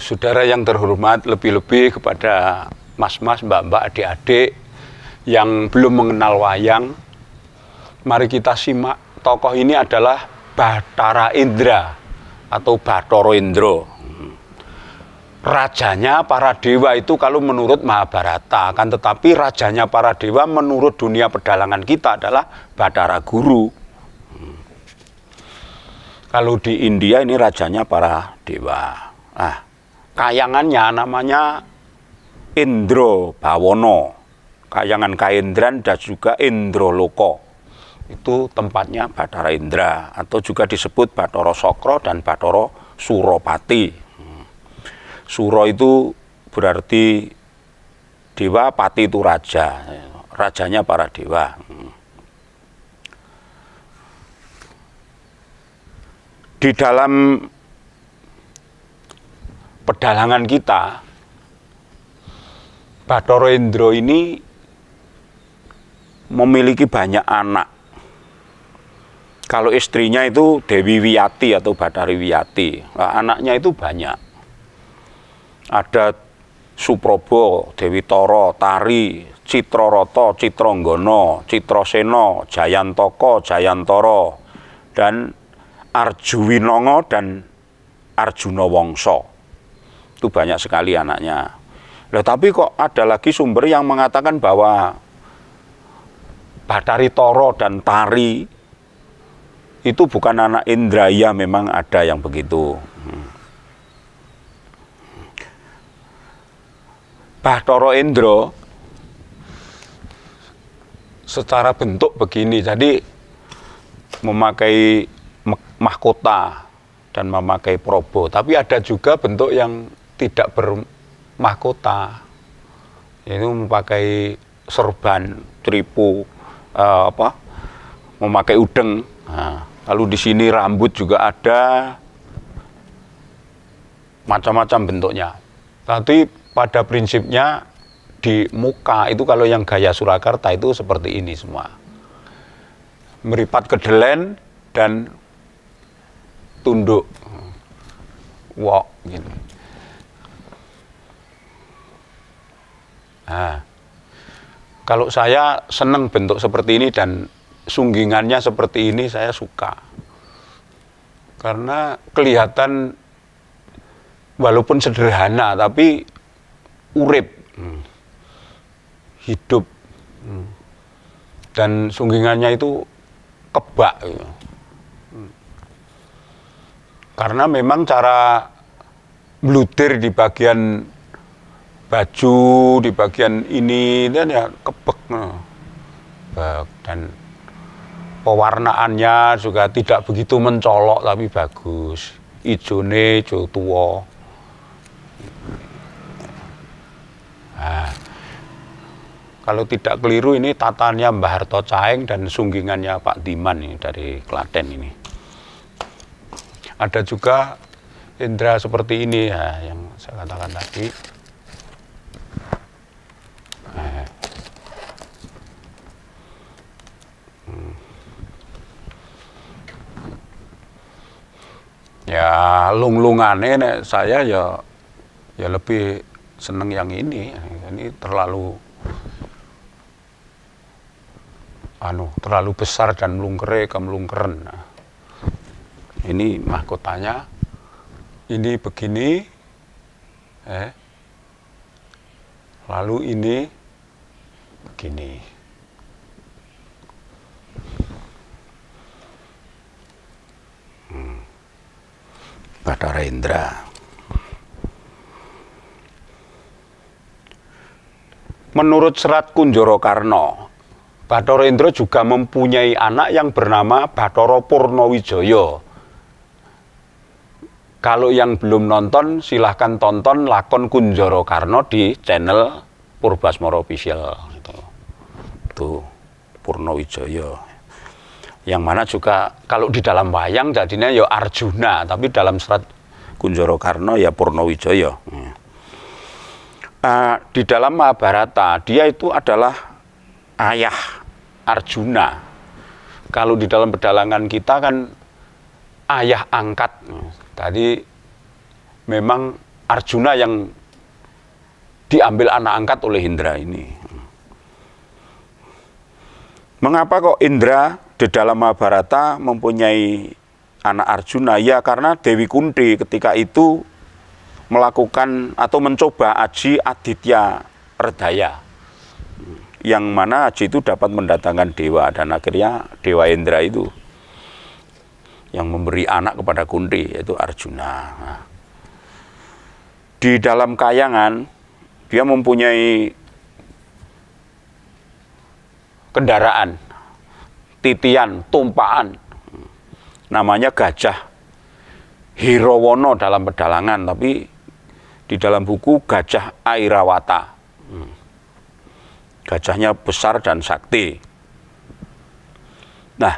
Saudara yang terhormat, lebih-lebih kepada mas-mas, mbak-mbak, adik-adik yang belum mengenal wayang, mari kita simak. Tokoh ini adalah Bathara Indra atau Bathara Indra. Rajanya para dewa itu kalau menurut Mahabharata, kan tetapi rajanya para dewa menurut dunia pedalangan kita adalah Bathara Guru. Kalau di India ini rajanya para dewa. Nah, kayangannya namanya Indra Bawana, kayangan Kaendran dan juga Indraloka. Itu tempatnya Bathara Indra, atau juga disebut Bathara Sokro dan Bathara Suropati. Suro itu berarti dewa, pati itu raja, rajanya para dewa. Di dalam pedalangan kita, Bathara Indra ini memiliki banyak anak. Kalau istrinya itu Dewi Wiyati atau Bathari Wiyati, nah, anaknya itu banyak. Ada Suprobo, Dewi Tara, Tari, Citrarata, Citranggana, Citrasena, Jayantaka, Jayantara, dan Arjuwinanga dan Arjuna Wangsa. Itu banyak sekali anaknya. Loh, tapi kok ada lagi sumber yang mengatakan bahwa Bathari Tara dan Tari itu bukan anak Indra. Ya, memang ada yang begitu. Bathara Indra secara bentuk begini, jadi memakai mahkota dan memakai probo, tapi ada juga bentuk yang tidak bermahkota, itu memakai serban, tripu, memakai udeng. Nah, lalu di sini rambut juga ada, macam-macam bentuknya. Tapi pada prinsipnya di muka itu kalau yang gaya Surakarta itu seperti ini semua, meripat kedelen dan tunduk, wok gitu. Nah, kalau saya senang bentuk seperti ini dan sunggingannya seperti ini, saya suka. Karena kelihatan walaupun sederhana tapi urip, hidup, dan sunggingannya itu kebak. Karena memang cara bludir di bagian baju, di bagian ini dan ya kebek, dan pewarnaannya juga tidak begitu mencolok tapi bagus, ijone ijo tua. Nah, kalau tidak keliru ini tataannya Mbah Harto Caeng dan sunggingannya Pak Diman ini dari Klaten ini. Ada juga indra seperti ini ya, yang saya katakan tadi. Ya lung-lungane saya ya lebih seneng yang ini terlalu terlalu besar dan melungkeren. Nah, ini mahkotanya, ini begini, lalu ini begini. Bathara Indra. Menurut Serat Kunjara Karna, Bathara Indra juga mempunyai anak yang bernama Bathara Purnawijaya. Kalau yang belum nonton, silahkan tonton lakon Kunjara Karna di channel Purbasmara Official. Itu Purnawijaya. Yang mana juga kalau di dalam wayang jadinya ya Arjuna, tapi dalam Serat Kunjara Karna ya Purnawijaya. Di dalam Mahabharata dia itu adalah ayah Arjuna. Kalau di dalam pedalangan kita kan ayah angkat. Tadi memang Arjuna yang diambil anak angkat oleh Indra ini. Mengapa kok Indra di dalam Mahabharata mempunyai anak Arjuna? Ya karena Dewi Kunti ketika itu melakukan atau mencoba aji Aditya Redaya, yang mana aji itu dapat mendatangkan dewa, dan akhirnya Dewa Indra itu yang memberi anak kepada Kunti, yaitu Arjuna. Nah, di dalam kayangan dia mempunyai kendaraan, titian, tumpaan, namanya gajah Hirawana dalam pedalangan, tapi di dalam buku gajah Airawata. Gajahnya besar dan sakti. Nah,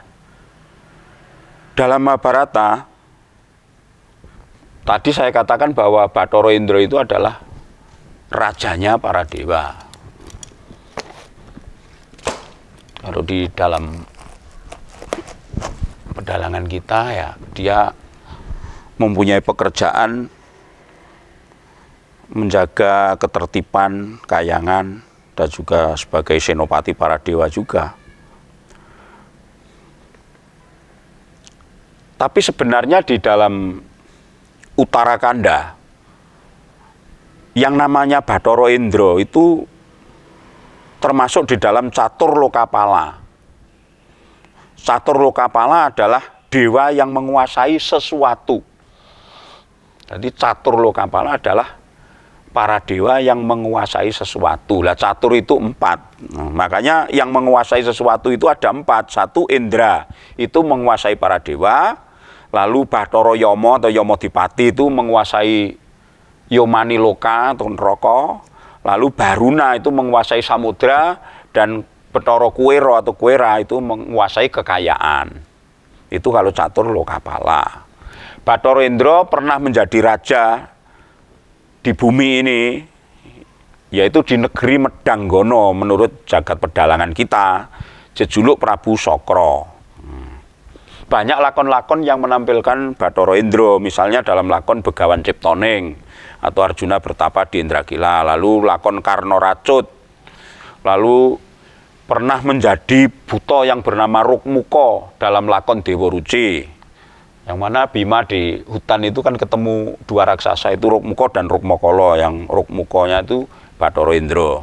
dalam Mahabharata tadi saya katakan bahwa Bathara Indra itu adalah rajanya para dewa. Kalau di dalam pedalangan kita ya, dia mempunyai pekerjaan menjaga ketertiban kayangan dan juga sebagai senopati para dewa juga. Tapi sebenarnya di dalam Uttarakanda yang namanya Bathara Indra itu termasuk di dalam Catur Lokapala. Catur Lokapala adalah dewa yang menguasai sesuatu. Jadi Catur Lokapala adalah para dewa yang menguasai sesuatu. Lah catur itu 4. Nah, makanya yang menguasai sesuatu itu ada 4. Satu Indra, itu menguasai para dewa. Lalu Bathara Yama atau Yamadipati itu menguasai Yomani Loka atau neraka. Lalu Baruna itu menguasai samudra, dan Bathara Kuwera atau Kuwera itu menguasai kekayaan. Itu kalau Catur Lokapala. Bathara Indra pernah menjadi raja di bumi ini, yaitu di negeri Medanggono menurut jagat pedalangan kita, jejuluk Prabu Sokro. Banyak lakon-lakon yang menampilkan Bathara Indra, misalnya dalam lakon Begawan Ciptoning atau Arjuna bertapa di Indrakila, lalu lakon Karna Racut, lalu pernah menjadi buta yang bernama Rukmuka dalam lakon Dewa Ruci, yang mana Bima di hutan itu kan ketemu 2 raksasa, itu Rukmuka dan Rukmakala, yang Rukmukanya itu Bathara Indra.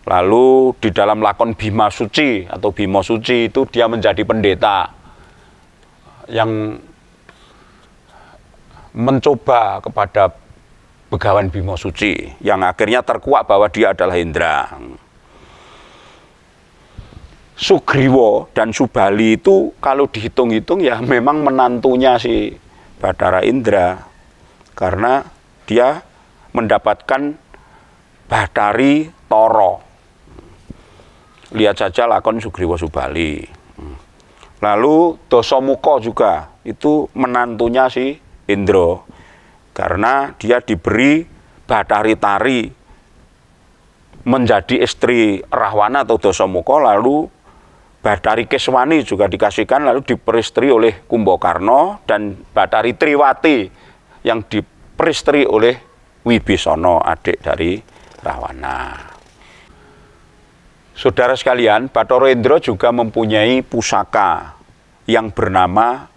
Lalu di dalam lakon Bima Suci atau Bima Suci itu dia menjadi pendeta yang mencoba kepada Begawan Bima Suci, yang akhirnya terkuak bahwa dia adalah Indra. Sugriwa dan Subali itu kalau dihitung-hitung ya memang menantunya si Bathara Indra, karena dia mendapatkan Bathari Tara. Lihat saja lakon Sugriwa Subali. Lalu Dasamuka juga itu menantunya si Indra, karena dia diberi Bathari Tari menjadi istri Rahwana atau Dasamuka, lalu Bathari Keswani juga dikasihkan lalu diperistri oleh Kumbakarna, dan Bathari Triwati yang diperistri oleh Wibisana, adik dari Rahwana. Saudara sekalian, Bathara Indra juga mempunyai pusaka yang bernama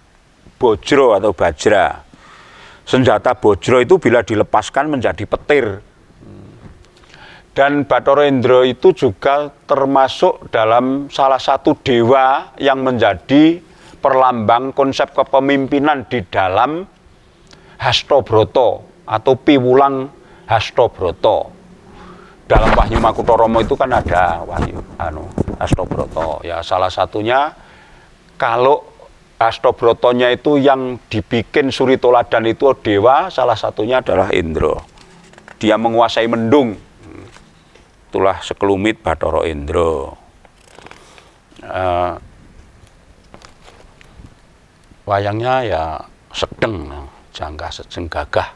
Bajra atau Bajra. Senjata Bajra itu bila dilepaskan menjadi petir. Dan Bathara Indra itu juga termasuk dalam salah satu dewa yang menjadi perlambang konsep kepemimpinan di dalam Hastabrata atau piwulang Hastabrata. Dalam Wahyu Makutharama itu kan ada Wahyu Hastabrata. Ya salah satunya, kalau Hastabratanya itu yang dibikin suri toladan itu dewa, salah satunya adalah Indra. Dia menguasai mendung. Itulah sekelumit Bathara Indra. Wayangnya ya sedeng, jangka sejeng gagah.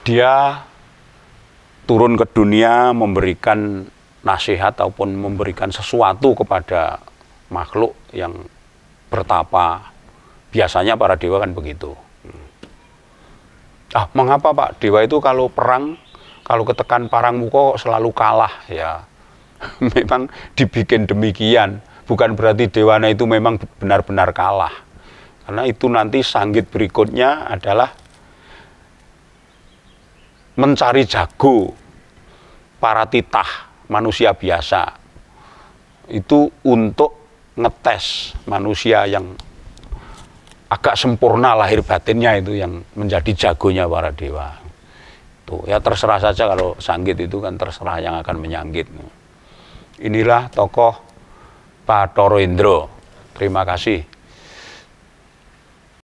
Dia turun ke dunia memberikan nasihat ataupun memberikan sesuatu kepada makhluk yang bertapa. Biasanya para dewa kan begitu. Mengapa Pak? Dewa itu kalau perang, kalau ketekan parang muka selalu kalah ya. Memang dibikin demikian. Bukan berarti dewana itu memang benar-benar kalah. Karena itu nanti sanggit berikutnya adalah mencari jago para titah manusia biasa. Itu untuk ngetes manusia yang agak sempurna lahir batinnya, itu yang menjadi jagonya para dewa. Tuh, ya terserah saja, kalau sanggit itu kan terserah yang akan menyanggit. Inilah tokoh Bathara Indra. Terima kasih.